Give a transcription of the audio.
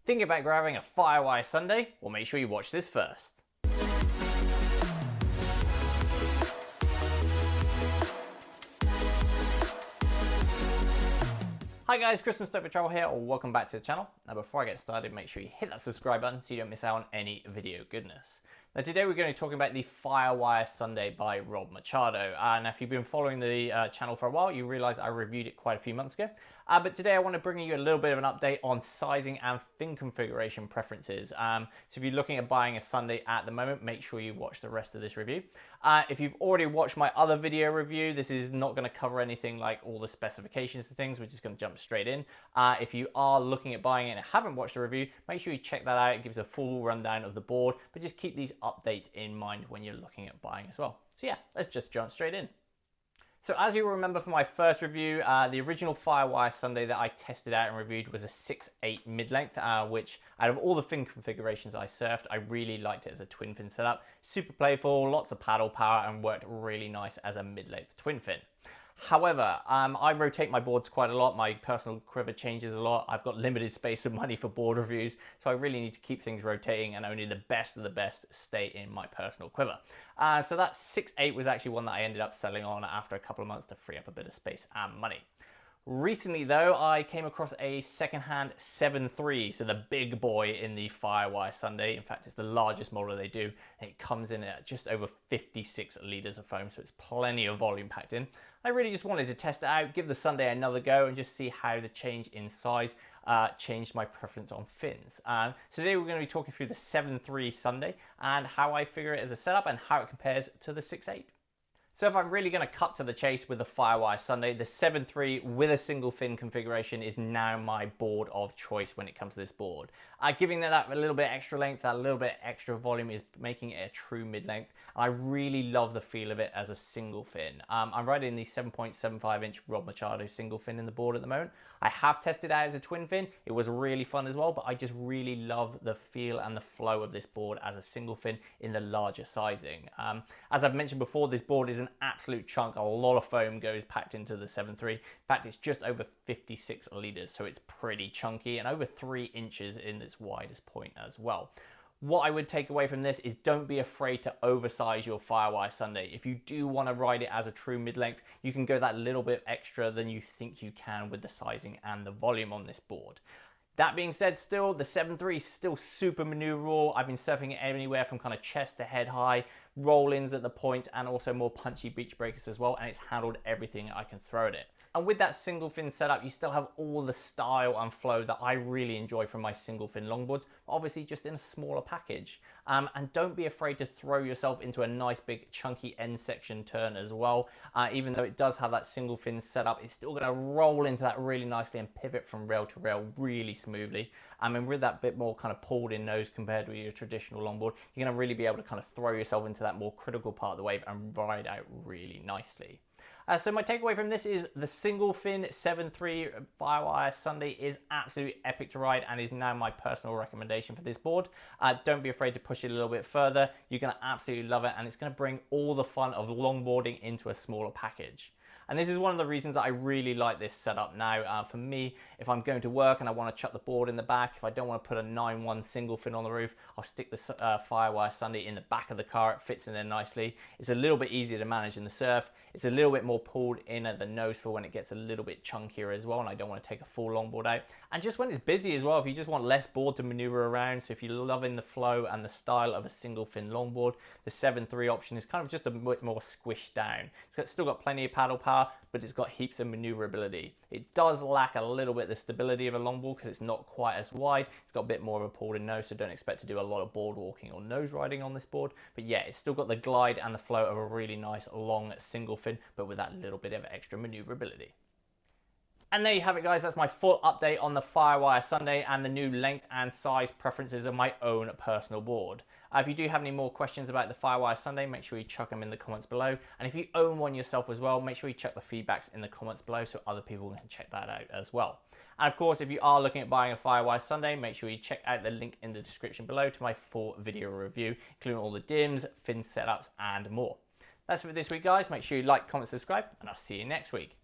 Thinking about grabbing a Firewire Sunday? Well, make sure you watch this first. Hi guys, Chris from Stoked here, or welcome back to the channel. Now before I get started, make sure you hit that subscribe button so you don't miss out on any video goodness. Now today we're going to be talking about the Firewire Sunday by Rob Machado. And if you've been following the channel for a while, you realise I reviewed it quite a few months ago. But today I want to bring you a little bit of an update on sizing and fin configuration preferences. So if you're looking at buying a Sunday at the moment, make sure you watch the rest of this review. If you've already watched my other video review, this is not going to cover anything like all the specifications and things. We're just going to jump straight in. If you are looking at buying it and haven't watched the review, make sure you check that out. It gives a full rundown of the board, but just keep these updates in mind when you're looking at buying as well. So yeah, let's just jump straight in. So as you remember from my first review, the original Firewire Sunday that I tested out and reviewed was a 6/8 mid-length, which out of all the fin configurations I surfed, I really liked it as a twin fin setup. Super playful, lots of paddle power, and worked really nice as a mid-length twin fin. However, I rotate my boards quite a lot. My personal quiver changes a lot. I've got limited space and money for board reviews, so I really need to keep things rotating, and only the best of the best stay in my personal quiver. So that 6/8 was actually one that I ended up selling on after a couple of months to free up a bit of space and money. Recently though, I came across a second-hand 7/3, so the big boy in the Firewire Sunday. In fact, it's the largest model they do, and it comes in at just over 56 litres of foam, so it's plenty of volume packed in. I really just wanted to test it out, give the Sunday another go, and just see how the change in size changed my preference on fins. So today we're going to be talking through the 7/3 Sunday and how I figure it as a setup and how it compares to the 6/8. So if I'm really going to cut to the chase with the Firewire Sunday, the 7/3 with a single fin configuration is now my board of choice when it comes to this board. Giving that a little bit extra length, that little bit extra volume is making it a true mid-length. I really love the feel of it as a single fin. I'm riding the 7.75 inch Rob Machado single fin in the board at the moment. I have tested it out as a twin fin. It was really fun as well, but I just really love the feel and the flow of this board as a single fin in the larger sizing. As I've mentioned before, this board is an absolute chunk. A lot of foam goes packed into the 7/3. In fact, it's just over 56 litres, so it's pretty chunky and over 3 inches in its widest point as well. What I would take away from this is don't be afraid to oversize your Firewire Sunday. If you do want to ride it as a true mid-length, you can go that little bit extra than you think you can with the sizing and the volume on this board. That being said, still, the 7/3 is still super maneuverable. I've been surfing it anywhere from kind of chest to head high, roll-ins at the points, and also more punchy beach breakers as well, and it's handled everything I can throw at it. And with that single fin setup, you still have all the style and flow that I really enjoy from my single fin longboards, obviously just in a smaller package. And don't be afraid to throw yourself into a nice big chunky end section turn as well. Even though it does have that single fin setup, it's still going to roll into that really nicely and pivot from rail to rail really smoothly. And with that bit more kind of pulled in nose compared with your traditional longboard, you're going to really be able to kind of throw yourself into that more critical part of the wave and ride out really nicely. So my takeaway from this is the single fin 7/3 Firewire Sunday is absolutely epic to ride and is now my personal recommendation for this board. Don't be afraid to push it a little bit further. You're going to absolutely love it, and it's going to bring all the fun of longboarding into a smaller package. And this is one of the reasons that I really like this setup now. For me, if I'm going to work and I want to chuck the board in the back, if I don't want to put a 9/1 single fin on the roof, I'll stick the Firewire Sunday in the back of the car. It fits in there nicely. It's a little bit easier to manage in the surf. It's a little bit more pulled in at the nose for when it gets a little bit chunkier as well, and I don't want to take a full longboard out. And just when it's busy as well, if you just want less board to maneuver around, so if you're loving the flow and the style of a single fin longboard, the 7/3 option is kind of just a bit more squished down. It's still got plenty of paddle power, but it's got heaps of maneuverability. It does lack a little bit the stability of a longboard because it's not quite as wide. It's got a bit more of a pulled in nose, so don't expect to do a lot of board walking or nose riding on this board. But yeah, it's still got the glide and the flow of a really nice long single fin, but with that little bit of extra maneuverability. And there you have it, guys. That's my full update on the Firewire Sunday and the new length and size preferences of my own personal board. If you do have any more questions about the Firewire Sunday, make sure you chuck them in the comments below. And if you own one yourself as well, make sure you check the feedbacks in the comments below so other people can check that out as well. And of course, if you are looking at buying a Firewire Sunday, make sure you check out the link in the description below to my full video review, including all the dims, fin setups, and more. That's it for this week, guys. Make sure you like, comment, subscribe, and I'll see you next week.